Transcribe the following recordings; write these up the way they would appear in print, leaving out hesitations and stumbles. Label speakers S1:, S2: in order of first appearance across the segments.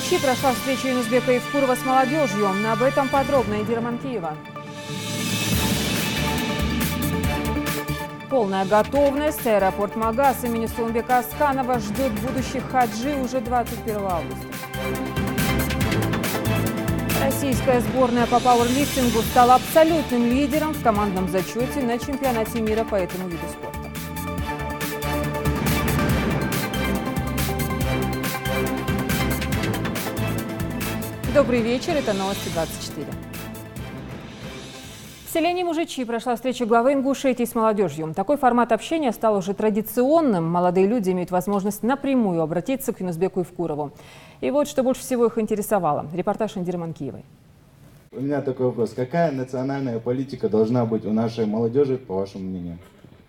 S1: Сочи прошла встреча Юнусбека Евкурова с молодежью. Об этом подробно Эдира Манкиева. Полная готовность. Аэропорт Магас имени Сулымбека Асканова ждет будущих хаджи уже 21 августа. Российская сборная по пауэрлифтингу стала абсолютным лидером в командном зачете на чемпионате мира по этому виду спорта. Добрый вечер, это новости 24. В селении Мужичи прошла встреча главы Ингушетии с молодежью. Такой формат общения стал уже традиционным. Молодые люди имеют возможность напрямую обратиться к Юнусбеку Евкурову. И вот что больше всего их интересовало. Репортаж Эдиры Манкиевой.
S2: У меня такой вопрос. Какая национальная политика должна быть у нашей молодежи, по вашему мнению?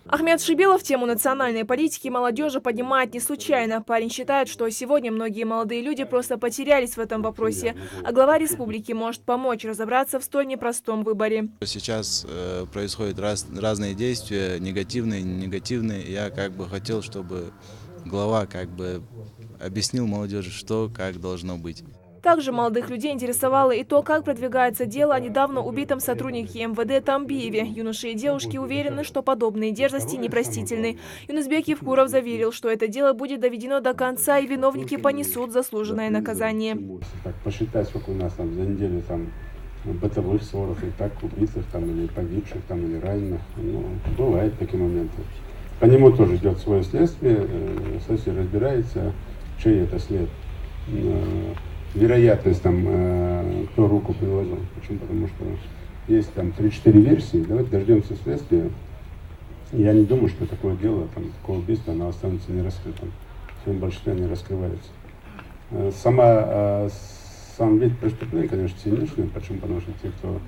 S3: Ахмед Шибилов тему национальной политики молодежи поднимает не случайно. Парень считает, что сегодня многие молодые люди просто потерялись в этом вопросе, а глава республики может помочь разобраться в столь непростом выборе.
S2: Сейчас происходят разные действия, негативные, негативные. Я хотел, чтобы глава объяснил молодежи, что, как должно быть.
S3: Также молодых людей интересовало и то, как продвигается дело о недавно убитом сотруднике МВД Тамбиеве. Юноши и девушки уверены, что подобные дерзости непростительны. Юнусбек Евкуров заверил, что это дело будет доведено до конца и виновники понесут заслуженное наказание.
S4: Так, посчитать, сколько у нас за неделю бытовых ссоров, и так убитых или погибших или раненых. Бывают такие моменты. По нему тоже идет свое следствие, следствие разбирается, чей это след. Вероятность, кто руку приложил. Почему? Потому что есть 3-4 версии. Давайте дождемся следствия. Я не думаю, что такое дело, такое убийство, оно останется нераскрытым. В своем большинстве не раскрывается. Сам вид преступления, конечно, циничный. Почему? Потому что те, кто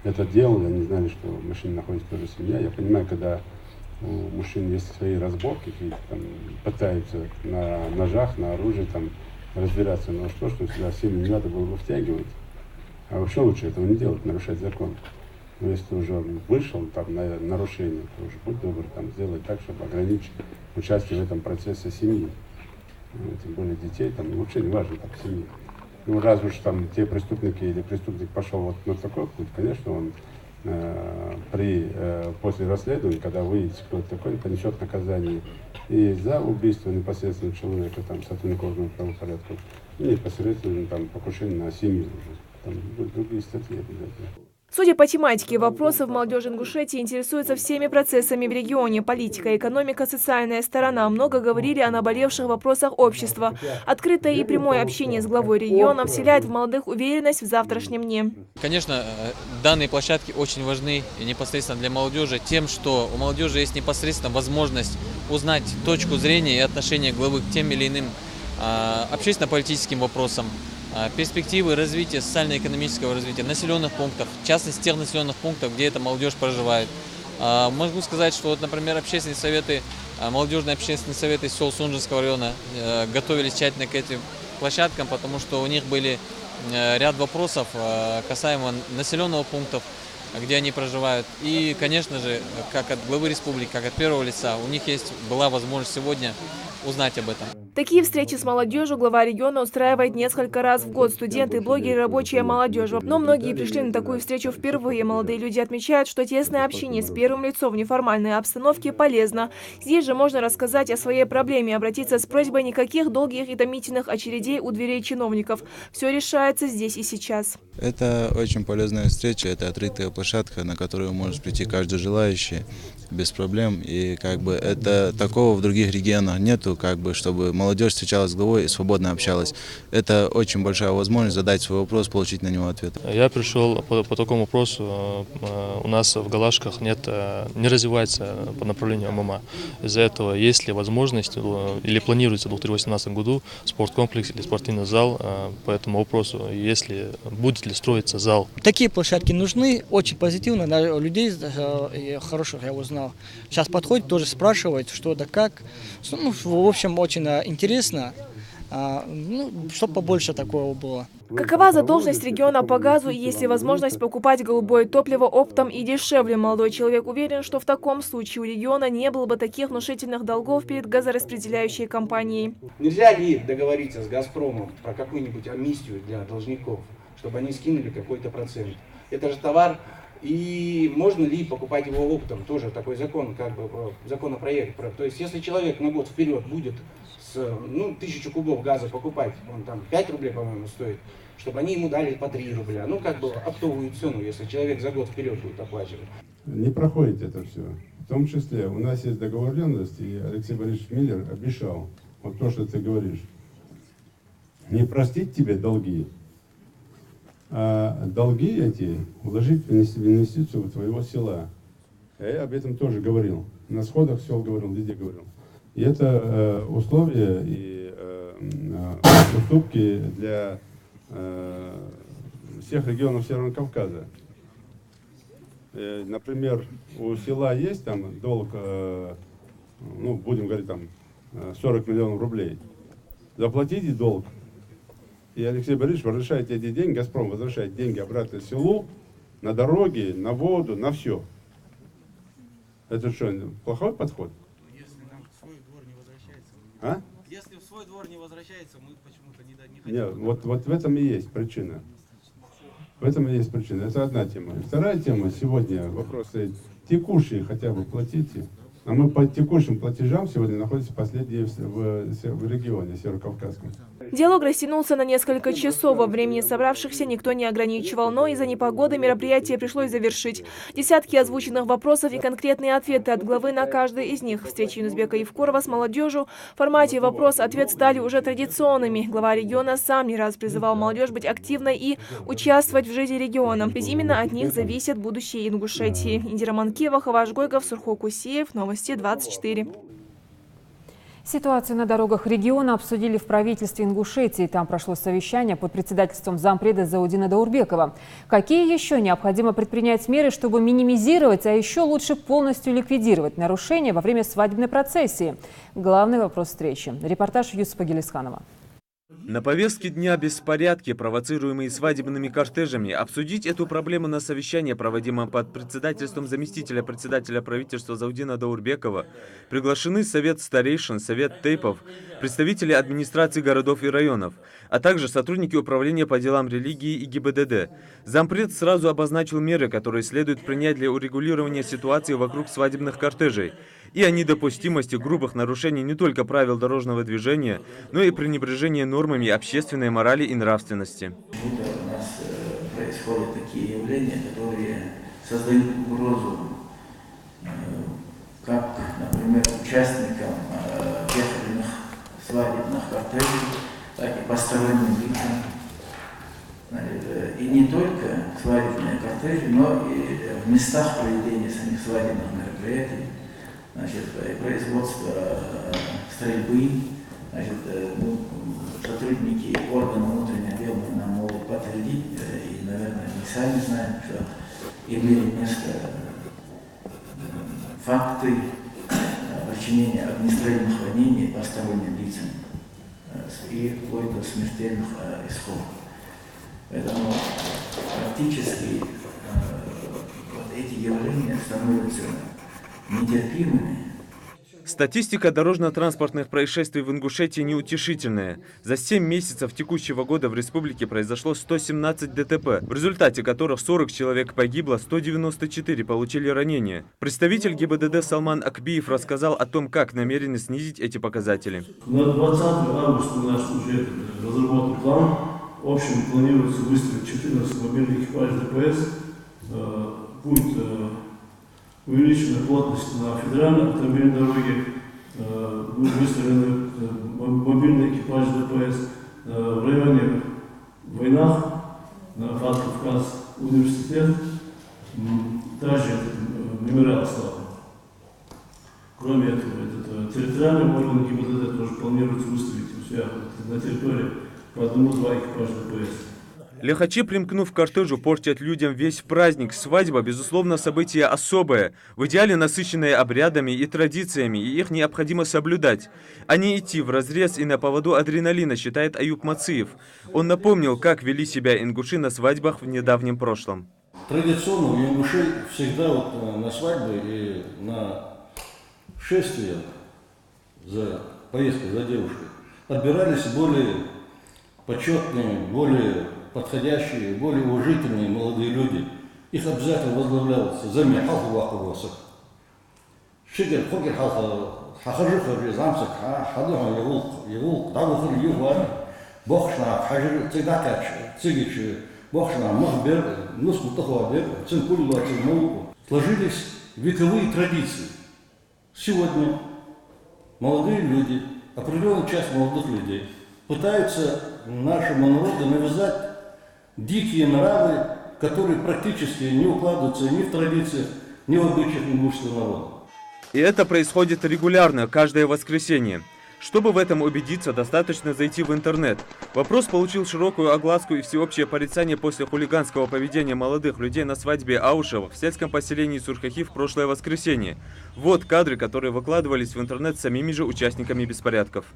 S4: это делал, они знали, что в машине находится тоже семья. Я понимаю, когда у мужчин есть свои разборки, пытаются на ножах, на оружии разбираться, но что сюда семью не надо было бы втягивать. А вообще лучше этого не делать, нарушать закон. Но если ты уже вышел на нарушение, то уже будь добр, сделай так, чтобы ограничить участие в этом процессе семьи. Тем более детей, вообще не важно, семьи. Разве уж те преступники или преступник пошел на такой путь, конечно, он после расследования, когда выяснится, кто это такой, понесет наказание и за убийство непосредственно человека, сотрудника органов правопорядка, и непосредственно покушение на семью уже. Будут другие статьи обязательно.
S3: Судя по тематике вопросов, молодежь Ингушетии интересуется всеми процессами в регионе. Политика, экономика, социальная сторона. Много говорили о наболевших вопросах общества. Открытое и прямое общение с главой региона вселяет в молодых уверенность в завтрашнем дне.
S5: Конечно, данные площадки очень важны и непосредственно для молодежи тем, что у молодежи есть непосредственно возможность узнать точку зрения и отношение главы к тем или иным общественно-политическим вопросам. Перспективы развития, социально-экономического развития населенных пунктов, в частности тех населенных пунктов, где эта молодежь проживает. Могу сказать, что, например, общественные советы, молодежные общественные советы сел Сунжинского района готовились тщательно к этим площадкам, потому что у них были ряд вопросов касаемо населенных пунктов, где они проживают. И, конечно же, как от главы республики, как от первого лица, у них была возможность сегодня узнать об этом.
S3: Такие встречи с молодежью глава региона устраивает несколько раз в год. Студенты, блогеры, рабочая молодежь. Но многие пришли на такую встречу впервые. Молодые люди отмечают, что тесное общение с первым лицом в неформальной обстановке полезно. Здесь же можно рассказать о своей проблеме, обратиться с просьбой никаких долгих и томительных очередей у дверей чиновников. Все решается здесь и сейчас.
S2: Это очень полезная встреча, это открытая площадка, на которую может прийти каждый желающий без проблем. И это такого в других регионах нету, чтобы молодежь встречалась с главой и свободно общалась. Это очень большая возможность задать свой вопрос, получить на него ответ.
S6: Я пришел по такому вопросу. У нас в Галашках не развивается по направлению ММА. Из-за этого есть ли возможность или планируется в 2018 году спорткомплекс или спортивный зал по этому вопросу, если будет ли строиться зал.
S7: Такие площадки нужны, очень позитивно, людей хороших я узнал. Сейчас подходит, тоже спрашивает, что да как. В общем, очень интересно. Чтобы побольше такого было.
S3: Какова задолженность региона по газу и есть ли возможность покупать голубое топливо оптом и дешевле? Молодой человек уверен, что в таком случае у региона не было бы таких внушительных долгов перед газораспределяющей компанией.
S8: Нельзя ли договориться с «Газпромом» про какую-нибудь амнистию для должников, чтобы они скинули какой-то процент? Это же товар, и можно ли покупать его оптом? Тоже такой закон, законопроект. То есть если человек на год вперед будет 1000 кубов газа покупать, он там 5 рублей, по-моему, стоит, чтобы они ему дали по 3 рубля. Оптовую цену, если человек за год вперед будет оплачивать.
S4: Не проходит это все. В том числе у нас есть договоренность, и Алексей Борисович Миллер обещал, вот то, что ты говоришь, не простить тебе долги, а долги эти вложить в инвестицию твоего села. Я об этом тоже говорил. На сходах сел говорил, везде говорил. И это условия и уступки для всех регионов Северного Кавказа. Например, у села есть там долг, будем говорить, там 40 миллионов рублей. Заплатите долг. И Алексей Борисович возвращает эти деньги, «Газпром» возвращает деньги обратно селу, на дороги, на воду, на все. Это что, плохой подход?
S9: Если нам в свой двор не возвращается, Если в свой двор не возвращается, мы почему-то не хотим.
S4: Нет, вот в этом и есть причина. В этом и есть причина. Это одна тема. Вторая тема сегодня, вопросы текущие хотя бы платите. А мы по текущим платежам сегодня находимся последние в регионе Северокавказском.
S3: Диалог растянулся на несколько часов. Во времени собравшихся никто не ограничивал, но из-за непогоды мероприятие пришлось завершить. Десятки озвученных вопросов и конкретные ответы от главы на каждый из них. Встречи Юнусбека Евкурова с молодежью в формате «Вопрос-ответ» стали уже традиционными. Глава региона сам не раз призывал молодежь быть активной и участвовать в жизни региона. Ведь именно от них зависит будущее Ингушетии. Индира Манкиева, Хаваш Гойгов, Сурхо Кусеев, Новости 24.
S1: Ситуацию на дорогах региона обсудили в правительстве Ингушетии. Там прошло совещание под председательством зампреда Заудина Даурбекова. Какие еще необходимо предпринять меры, чтобы минимизировать, а еще лучше полностью ликвидировать нарушения во время свадебной процессии? Главный вопрос встречи. Репортаж Юсупа Гелисханова.
S10: На повестке дня беспорядки, провоцируемые свадебными кортежами. Обсудить эту проблему на совещании, проводимом под председательством заместителя председателя правительства Заудина Даурбекова, приглашены Совет старейшин, Совет тейпов, представители администрации городов и районов, а также сотрудники управления по делам религии и ГИБДД. Зампред сразу обозначил меры, которые следует принять для урегулирования ситуации вокруг свадебных кортежей и о недопустимости грубых нарушений не только правил дорожного движения, но и пренебрежения нормами общественной морали и нравственности.
S11: У нас происходят такие явления, которые создают угрозу как, например, участникам тех или иных свадебных кортежей, так и посторонним лицам. И не только свадебные кортежи, но и в местах проведения самих свадебных мероприятий. Производство стрельбы, сотрудники органов внутреннего дела нам могут подтвердить, и, наверное, мы сами знаем, что имели место факты причинения огнестрельных ранений посторонним лицам и вплоть до смертельных исходов. Поэтому практически эти явления становятся нетерпимыми.
S10: Статистика дорожно-транспортных происшествий в Ингушетии неутешительная. За 7 месяцев текущего года в республике произошло 117 ДТП, в результате которых 40 человек погибло, 194 получили ранения. Представитель ГИБДД Салман Акбиев рассказал о том, как намерены снизить эти показатели.
S12: На 20 августа наш уже разработан план. В общем, планируется выставить 14 мобильных экипажей ДПС. Будет увеличена плотность на федеральной автомобильной дороге, выставлены мобильные экипажи ДПС в районе Войнах, на Кавказ университет, также мемориал славы. Кроме этого, территориальные органы ГИБДД тоже планируется выставить у себя на территории по 1-2 экипажа ДПС.
S10: Лихачи, примкнув к кортежу, портят людям весь праздник. Свадьба, безусловно, событие особое, в идеале насыщенное обрядами и традициями, и их необходимо соблюдать, а не идти вразрез и на поводу адреналина, считает Аюб Мациев. Он напомнил, как вели себя ингуши на свадьбах в недавнем прошлом.
S12: Традиционно у ингушей всегда на свадьбы и на шествия за поездкой за девушкой отбирались более почетные, более подходящие, более уважительные молодые люди. Их обязательно возглавлялся зами халху ваху. Шигер хокер халха хахажуха резамсак хадуха явул дагухар ювар бохшна хажир цигакач цигич бохшна махбер нуску тахуабер цинкулла цинмауку. Сложились вековые традиции. Сегодня молодые люди, определенная часть молодых людей, пытаются нашему народу навязать дикие нравы, которые практически не укладываются ни в традициях, ни в обычаях ингушского народа.
S10: И это происходит регулярно, каждое воскресенье. Чтобы в этом убедиться, достаточно зайти в интернет. Вопрос получил широкую огласку и всеобщее порицание после хулиганского поведения молодых людей на свадьбе Аушева в сельском поселении Сурхахи в прошлое воскресенье. Вот кадры, которые выкладывались в интернет самими же участниками беспорядков.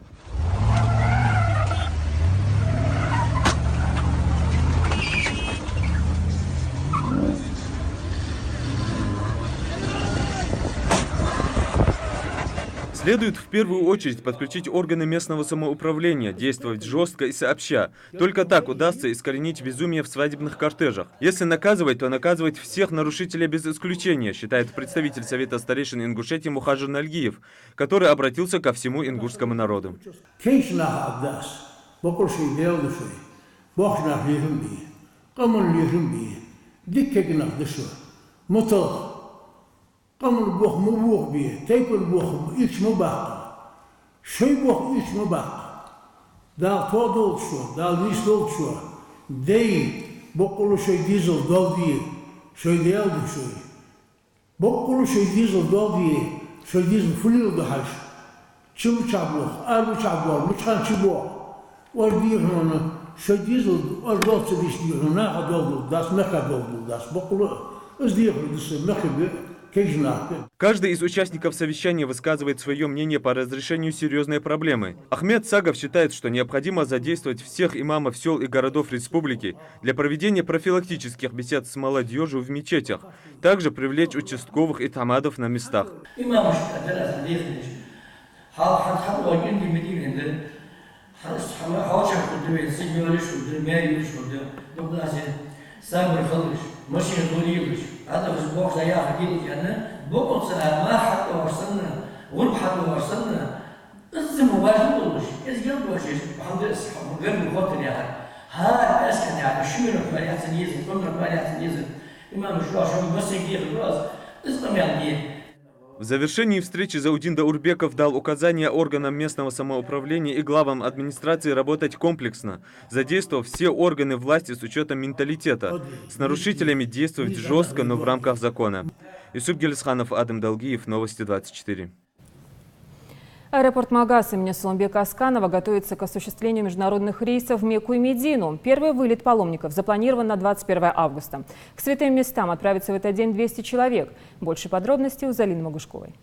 S10: Следует в первую очередь подключить органы местного самоуправления, действовать жестко и сообща. Только так удастся искоренить безумие в свадебных кортежах. Если наказывать, то наказывать всех нарушителей без исключения, считает представитель Совета старейшин Ингушетии Мухаджир Нальгиев, который обратился ко всему ингушскому народу.
S13: قمر بوخ مبوخ بيه تاكل بوخ إيش مباقة شيء بوخ إيش مباقة دال تودول شو دال ليش دول شو داي بقولوا شيء ديزل دول بيه شيء ديال دي شوي بقولوا شيء ديزل دول بيه شيء ديزل فليل دهاش شو شابوخ أربع شابوخ مش خان شبوخ والبيه هنا شيء ديزل أربع تبيش ديه هنا هدول داس مكة دول داس بقولوا إزديه دس مكة.
S10: Каждый из участников совещания высказывает свое мнение по разрешению серьезной проблемы. Ахмед Сагов считает, что необходимо задействовать всех имамов сел и городов республики для проведения профилактических бесед с молодежью в мечетях, также привлечь участковых и тамадов на местах.
S14: هذا الأسبوع سياحة جدا بقول سنة ما حتى وصلنا غرب حتى وصلنا الزم مباشر طولش إذا جنب وشيش الحمد لله الصحة غير مخاطر يعني هذا أسكت يعني شو من الكماليات سنيزة كل الكماليات سنيزة إمام الشوار شو بس يجي خلاص إسلام يعني.
S10: В завершении встречи Заудин Даурбеков дал указания органам местного самоуправления и главам администрации работать комплексно, задействовав все органы власти с учетом менталитета, с нарушителями действовать жестко, но в рамках закона. Исуп Гелисханов, Адам Далгиев, Новости 24.
S1: Аэропорт Магас имени Сулумбека Асканова готовится к осуществлению международных рейсов в Мекку и Медину. Первый вылет паломников запланирован на 21 августа. К святым местам отправится в этот день 200 человек. Больше подробностей у Залины Магушковой.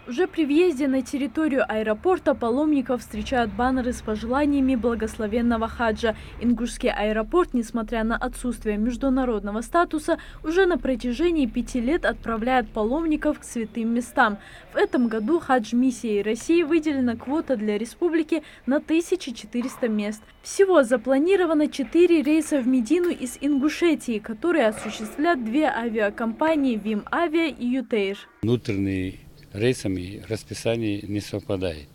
S15: Уже при въезде на территорию аэропорта паломников встречают баннеры с пожеланиями благословенного хаджа. Ингушский аэропорт, несмотря на отсутствие международного статуса, уже на протяжении 5 лет отправляет паломников к святым местам. В этом году хадж-миссией России выделена квота для республики на 1400 мест. Всего запланировано 4 рейса в Медину из Ингушетии, которые осуществлят 2 авиакомпании ВИМ Авиа и Ютейр.
S16: Внутренний рейсами расписание не совпадает,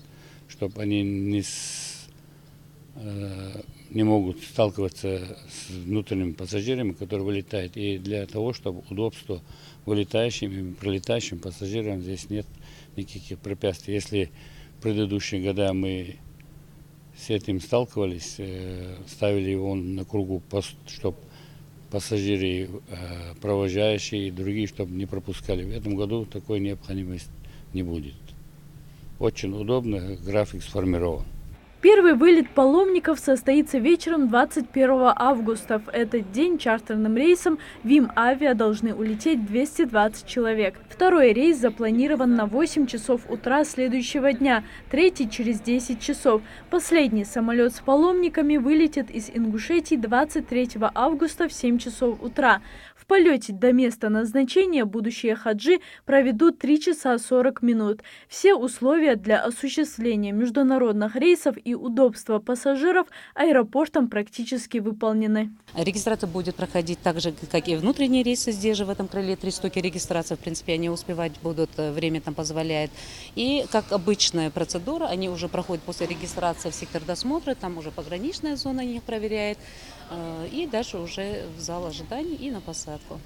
S16: чтобы они не могут сталкиваться с внутренними пассажирами, которые вылетают. И для того, чтобы удобство вылетающим и пролетающим пассажирам здесь нет никаких препятствий. Если в предыдущие годы мы с этим сталкивались, ставили его на кругу, чтобы пассажиры, провожающие и другие, чтобы не пропускали. В этом году такой необходимости не будет. Очень удобно, график сформирован.
S15: Первый вылет паломников состоится вечером 21 августа. В этот день чартерным рейсом ВИМ Авиа должны улететь 220 человек. Второй рейс запланирован на 8 часов утра следующего дня, третий через 10 часов. Последний самолет с паломниками вылетит из Ингушетии 23 августа в 7 часов утра. В полете до места назначения будущие хаджи проведут 3 часа 40 минут. Все условия для осуществления международных рейсов и удобства пассажиров аэропортом практически выполнены.
S17: Регистрация будет проходить так же, как и внутренние рейсы. Здесь же в этом крыле 3 штуки регистрации. В принципе, они успевать будут, время там позволяет. И как обычная процедура, они уже проходят после регистрации в сектор досмотра. Там уже пограничная зона их проверяет. И дальше уже в зал ожидания и на посадку.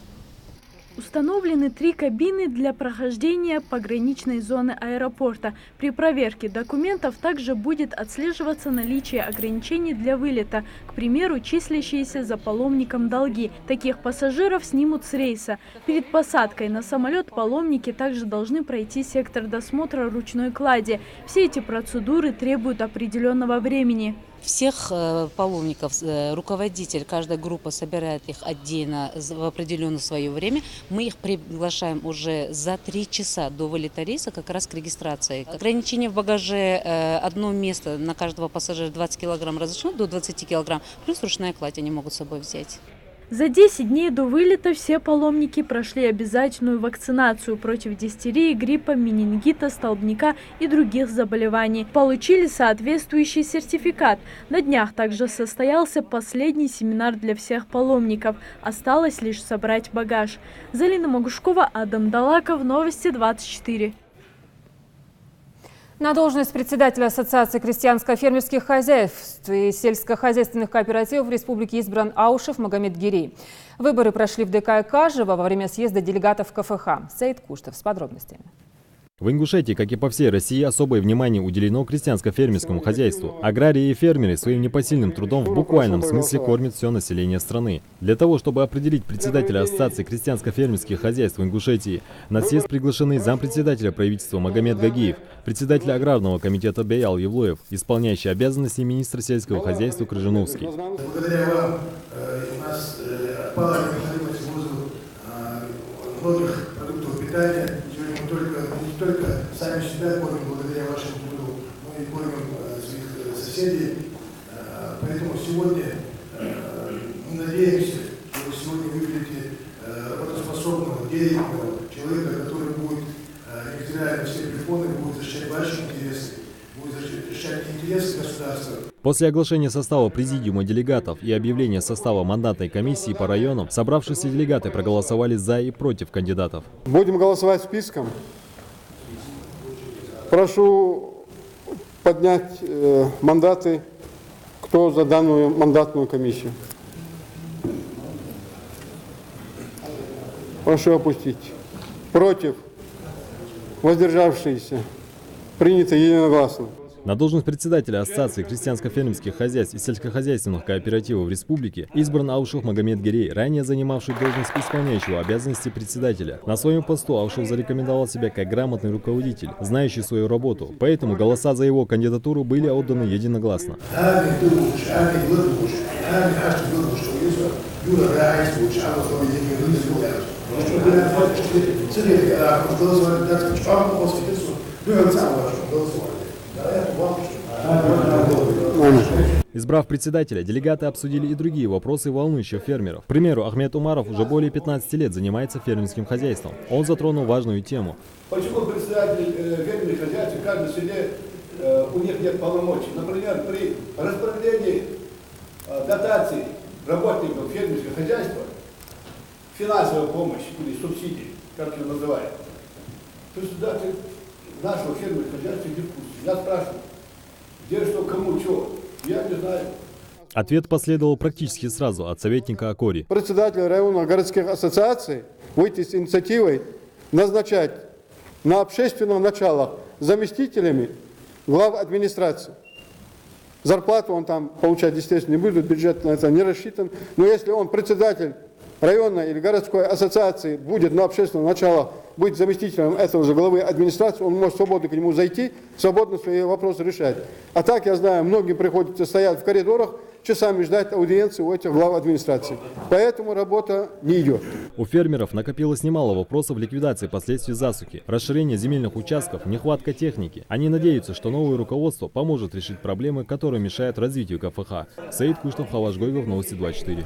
S15: Установлены 3 кабины для прохождения пограничной зоны аэропорта. При проверке документов также будет отслеживаться наличие ограничений для вылета, к примеру, числящиеся за паломником долги. Таких пассажиров снимут с рейса. Перед посадкой на самолет паломники также должны пройти сектор досмотра ручной клади. Все эти процедуры требуют определенного времени.
S17: Всех паломников руководитель каждой группы собирает их отдельно в определенное свое время. Мы их приглашаем уже за 3 часа до вылета рейса как раз к регистрации. Ограничение в багаже: одно место на каждого пассажира 20 килограмм разрешено, до 20 килограмм, плюс ручная кладь они могут с собой взять.
S15: За 10 дней до вылета все паломники прошли обязательную вакцинацию против дизентерии, гриппа, менингита, столбняка и других заболеваний. Получили соответствующий сертификат. На днях также состоялся последний семинар для всех паломников. Осталось лишь собрать багаж. Залина Могушкова, Адам Далаков, Новости 24.
S1: На должность председателя Ассоциации крестьянско-фермерских хозяйств и сельскохозяйственных кооперативов в республике избран Аушев Магомед Гирей. Выборы прошли в ДК Кажево во время съезда делегатов КФХ. Саид Куштов с подробностями.
S18: В Ингушетии, как и по всей России, особое внимание уделено крестьянско-фермерскому хозяйству. Аграрии и фермеры своим непосильным трудом в буквальном смысле кормят все население страны. Для того, чтобы определить председателя Ассоциации крестьянско-фермерских хозяйств в Ингушетии, на съезд приглашены зампредседателя правительства Магомед Гагиев, председатель аграрного комитета Беял Евлоев, исполняющий обязанности министра сельского хозяйства Крыжиновский.
S19: Благодаря вам у нас отпала необходимость ввоза многих продуктов питания. Не только сами себя кормим благодаря вашему труду, но и кормим своих соседей. Поэтому сегодня мы надеемся, что вы сегодня выберете работоспособного, деятельного человека, который будет, невзирая на все препоны, будет защищать ваши интересы, будет защищать интересы государства.
S18: После оглашения состава президиума делегатов и объявления состава мандатной комиссии по районам, собравшиеся делегаты проголосовали за и против кандидатов.
S20: Будем голосовать списком. Прошу поднять мандаты, кто за данную мандатную комиссию. Прошу опустить. Против. Воздержавшиеся. Принято единогласно.
S18: На должность председателя Ассоциации крестьянско-фермерских хозяйств и сельскохозяйственных кооперативов в республике избран Аушев Магомед Гирей, ранее занимавший должность исполняющего обязанности председателя. На своем посту Аушев зарекомендовал себя как грамотный руководитель, знающий свою работу, поэтому голоса за его кандидатуру были отданы единогласно. Избрав председателя, делегаты обсудили и другие вопросы, волнующие фермеров. К примеру, Ахмед Умаров уже более 15 лет занимается фермерским хозяйством. Он затронул важную тему.
S21: Почему председатель фермерных хозяйств в каждом селе у них нет полномочий? Например, при распределении дотаций работников фермерского хозяйства, финансовая помощь или субсидии, как ее называют, председатель нашего фермерского хозяйства не в курсе. Я спрашиваю, где что, кому, что, я не знаю.
S18: Ответ последовал практически сразу от советника Акори.
S20: Председатель районных городских ассоциаций выйти с инициативой назначать на общественных началах заместителями глав администрации. Зарплату он там получать, естественно, не будет, бюджет на это не рассчитан. Но если он председатель районной или городской ассоциации будет на общественном начале быть заместителем этого же главы администрации, он может свободно к нему зайти, свободно свои вопросы решать. А так, я знаю, многим приходится стоять в коридорах, часами ждать аудиенции у этих глав администрации. Поэтому работа не идет.
S18: У фермеров накопилось немало вопросов ликвидации последствий засухи, расширения земельных участков, нехватка техники. Они надеются, что новое руководство поможет решить проблемы, которые мешают развитию КФХ. Саид Куштов, Халаш Гойгов, Новости 24.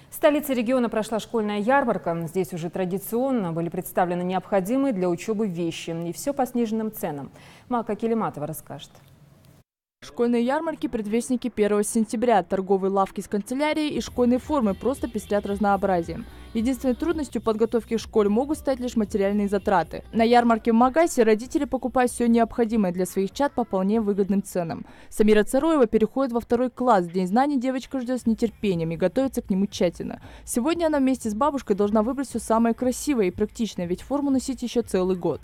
S1: В столице региона прошла школьная ярмарка. Здесь уже традиционно были представлены необходимые для учебы вещи. И все по сниженным ценам. Малка Келиматова расскажет.
S3: Школьные ярмарки – предвестники 1 сентября. Торговые лавки с канцелярией и школьной формы просто пестрят разнообразием. Единственной трудностью подготовки в школе могут стать лишь материальные затраты. На ярмарке в Магасе родители покупают все необходимое для своих чад по вполне выгодным ценам. Самира Цароева переходит во 2 класс. День знаний девочка ждет с нетерпением и готовится к нему тщательно. Сегодня она вместе с бабушкой должна выбрать все самое красивое и практичное, ведь форму носить еще целый год.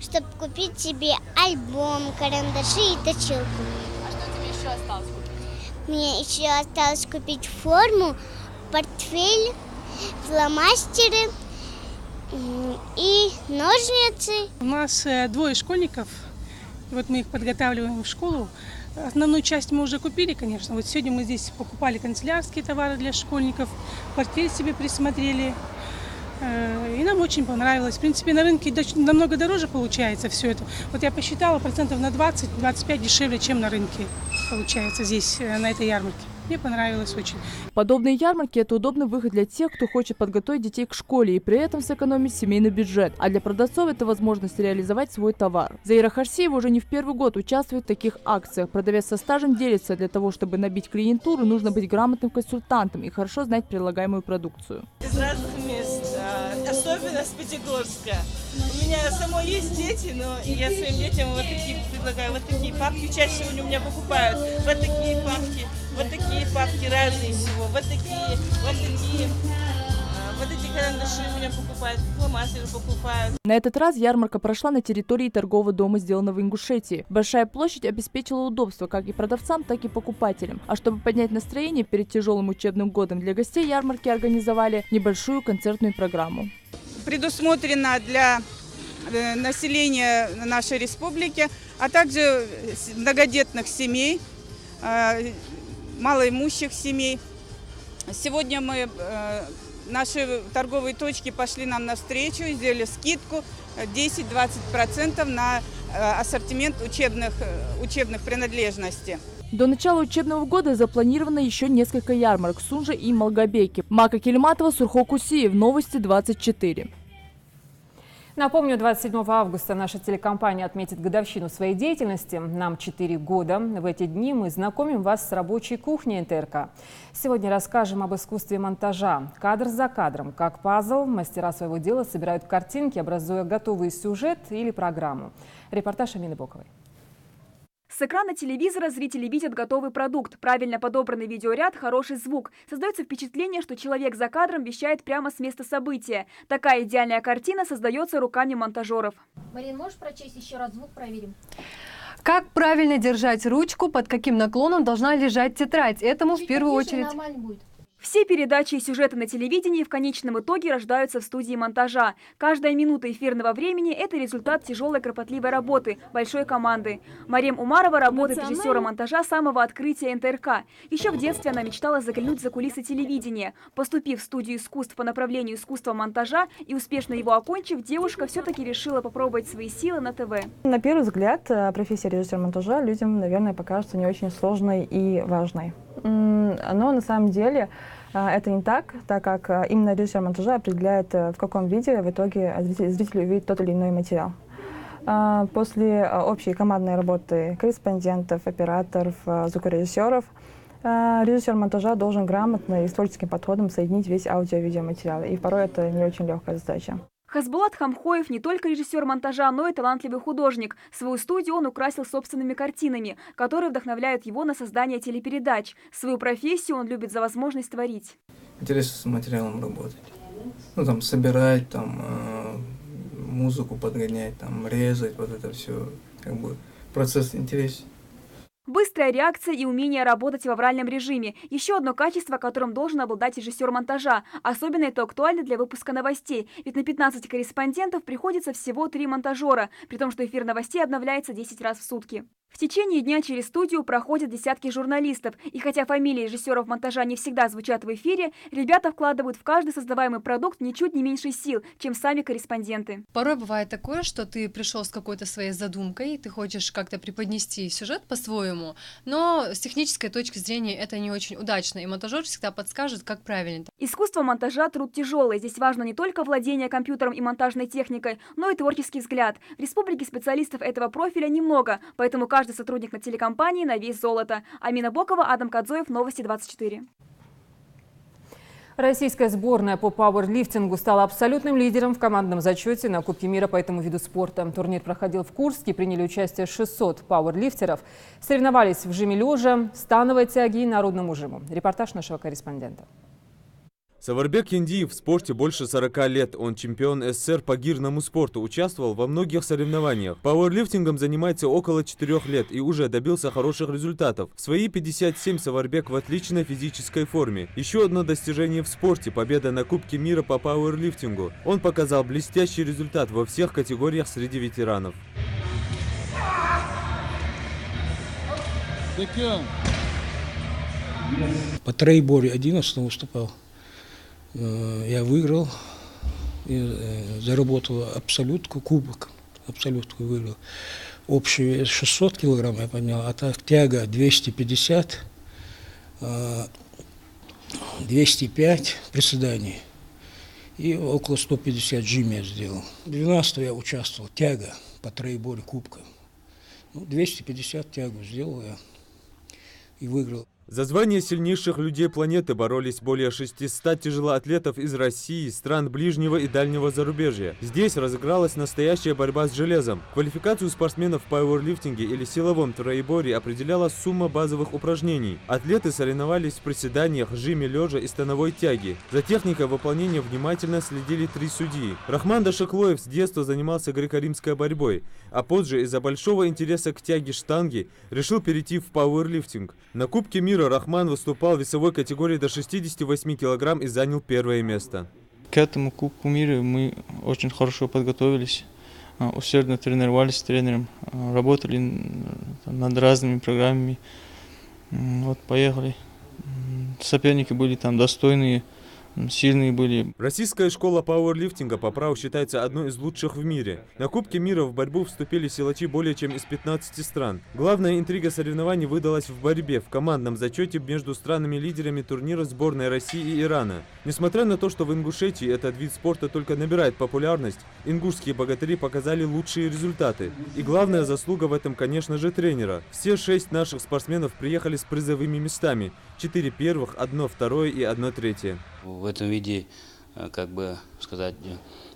S5: Чтобы купить себе альбом, карандаши и точилку.
S3: А что тебе еще осталось купить?
S5: Мне еще осталось купить форму, портфель, фломастеры и ножницы.
S22: У нас 2 школьников, вот мы их подготавливаем в школу. Основную часть мы уже купили, конечно. Вот сегодня мы здесь покупали канцелярские товары для школьников, портфель себе присмотрели. И нам очень понравилось. В принципе, на рынке намного дороже получается все это. Вот я посчитала, процентов на 20-25 дешевле, чем на рынке получается здесь, на этой ярмарке. Мне понравилось очень.
S3: Подобные ярмарки – это удобный выход для тех, кто хочет подготовить детей к школе и при этом сэкономить семейный бюджет. А для продавцов это возможность реализовать свой товар. Заира Харсеева уже не в первый год участвует в таких акциях. Продавец со стажем делится: для того, чтобы набить клиентуру, нужно быть грамотным консультантом и хорошо знать предлагаемую продукцию.
S23: Из разных мест, особенно с Пятигорска. У меня самой есть дети, но я своим детям вот такие предлагаю, вот такие папки. Чаще всего у меня покупают вот такие папки разные всего, вот такие, вот эти карандаши у меня покупают, фломастеры покупают.
S3: На этот раз ярмарка прошла на территории торгового дома, сделанного в Ингушетии. Большая площадь обеспечила удобство как и продавцам, так и покупателям. А чтобы поднять настроение перед тяжелым учебным годом, для гостей ярмарки организовали небольшую концертную программу.
S24: Предусмотрено для населения нашей республики, а также многодетных семей, малоимущих семей. Сегодня наши торговые точки пошли нам навстречу и сделали скидку 10-20% на ассортимент учебных принадлежностей.
S3: До начала учебного года запланировано еще несколько ярмарок в Сунже и Малгобеке. Малка Келиматова, Сурхо Кусиев, Новости 24.
S1: Напомню, 27 августа наша телекомпания отметит годовщину своей деятельности. Нам 4 года. В эти дни мы знакомим вас с рабочей кухней НТРК. Сегодня расскажем об искусстве монтажа. Кадр за кадром, как пазл, мастера своего дела собирают картинки, образуя готовый сюжет или программу. Репортаж Амины Боковой.
S25: С экрана телевизора зрители видят готовый продукт. Правильно подобранный видеоряд, хороший звук. Создается впечатление, что человек за кадром вещает прямо с места события. Такая идеальная картина создается руками монтажеров.
S26: Марин, можешь прочесть еще раз звук, проверим?
S27: Как правильно держать ручку, под каким наклоном должна лежать тетрадь? Этому в первую очередь...
S25: Все передачи и сюжеты на телевидении в конечном итоге рождаются в студии монтажа. Каждая минута эфирного времени – это результат тяжелой кропотливой работы большой команды. Марем Умарова работает режиссером монтажа с самого открытия НТРК. Еще в детстве она мечтала заглянуть за кулисы телевидения. Поступив в студию искусств по направлению искусства монтажа и успешно его окончив, девушка все-таки решила попробовать свои силы на ТВ.
S28: На первый взгляд профессия режиссера монтажа людям, наверное, покажется не очень сложной и важной. Но на самом деле это не так, так как именно режиссер монтажа определяет, в каком виде в итоге зритель увидит тот или иной материал. После общей командной работы корреспондентов, операторов, звукорежиссеров, режиссер монтажа должен грамотно и с творческим подходом соединить весь аудио-видеоматериал. И порой это не очень легкая задача.
S25: Хасбулат Хамхоев не только режиссер монтажа, но и талантливый художник. Свою студию он украсил собственными картинами, которые вдохновляют его на создание телепередач. Свою профессию он любит за возможность творить.
S29: Интересно с материалом работать. Ну, там, собирать, музыку подгонять, резать, вот это все. Как бы процесс интересен.
S25: Быстрая реакция и умение работать в авральном режиме – еще одно качество, которым должен обладать режиссер монтажа. Особенно это актуально для выпуска новостей, ведь на 15 корреспондентов приходится всего 3 монтажера, при том, что эфир новостей обновляется 10 раз в сутки. В течение дня через студию проходят десятки журналистов, и хотя фамилии режиссеров монтажа не всегда звучат в эфире, ребята вкладывают в каждый создаваемый продукт ничуть не меньше сил, чем сами корреспонденты.
S27: Порой бывает такое, что ты пришел с какой-то своей задумкой, ты хочешь как-то преподнести сюжет по-своему, но с технической точки зрения это не очень удачно, и монтажер всегда подскажет, как правильно.
S25: Искусство монтажа – труд тяжелый. Здесь важно не только владение компьютером и монтажной техникой, но и творческий взгляд. В республике специалистов этого профиля немного, поэтому каждый сотрудник на телекомпании на вес золота. Амина Бокова, Адам Кадзоев, Новости 24.
S1: Российская сборная по пауэрлифтингу стала абсолютным лидером в командном зачете на Кубке мира по этому виду спорта. Турнир проходил в Курске, приняли участие 600 пауэрлифтеров. Соревновались в жиме лежа, становой тяге и народному жиму. Репортаж нашего корреспондента.
S10: Саварбек Яндиев в спорте больше 40 лет. Он чемпион СССР по гирному спорту, участвовал во многих соревнованиях. Пауэрлифтингом занимается около 4 лет и уже добился хороших результатов. В свои 57 Саварбек в отличной физической форме. Еще одно достижение в спорте – победа на Кубке мира по пауэрлифтингу. Он показал блестящий результат во всех категориях среди ветеранов.
S2: По троеборью 11 выступал. Я выиграл, заработал абсолютку, кубок, абсолютку выиграл. Общий вес 600 килограмм я поднял, а так тяга 250, 205 приседаний и около 150 жим я сделал. 12 я участвовал, тяга по троеборью кубка. 250 тягу сделал я и выиграл.
S10: За звание сильнейших людей планеты боролись более 600 тяжелоатлетов из России, стран ближнего и дальнего зарубежья. Здесь разыгралась настоящая борьба с железом. Квалификацию спортсменов в пауэрлифтинге или силовом троеборье определяла сумма базовых упражнений. Атлеты соревновались в приседаниях, жиме лежа и становой тяге. За техникой выполнения внимательно следили 3 судьи. Рахман Дашаклоев с детства занимался греко-римской борьбой, а позже из-за большого интереса к тяге штанги решил перейти в пауэрлифтинг. На Кубке мира Рахман выступал в весовой категории до 68 килограмм и занял 1-е место.
S29: К этому Кубку мира мы очень хорошо подготовились, усердно тренировались с тренером, работали над разными программами. Вот поехали. Соперники были там достойные, сильные были.
S10: Российская школа пауэрлифтинга по праву считается одной из лучших в мире. На Кубке мира в борьбу вступили силачи более чем из 15 стран. Главная интрига соревнований выдалась в борьбе в командном зачете между странами-лидерами турнира сборной России и Ирана. Несмотря на то, что в Ингушетии этот вид спорта только набирает популярность, ингушские богатыри показали лучшие результаты. И главная заслуга в этом, конечно же, тренера. Все 6 наших спортсменов приехали с призовыми местами. 4 первых, 1 второе и 1 третье.
S4: В этом виде, как бы сказать,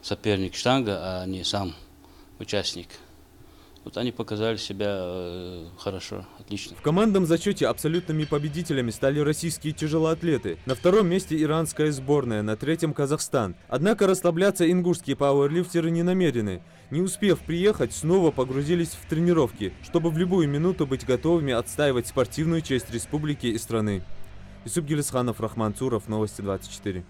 S4: соперник штанга, а не сам участник. Вот они показали себя хорошо, отлично.
S10: В командном зачете абсолютными победителями стали российские тяжелоатлеты. На 2-м месте иранская сборная, на 3-м Казахстан. Однако расслабляться ингушские пауэрлифтеры не намерены. Не успев приехать, снова погрузились в тренировки, чтобы в любую минуту быть готовыми отстаивать спортивную честь республики и страны. Юсуп Гелисханов, Рахман Цуров, Новости 24.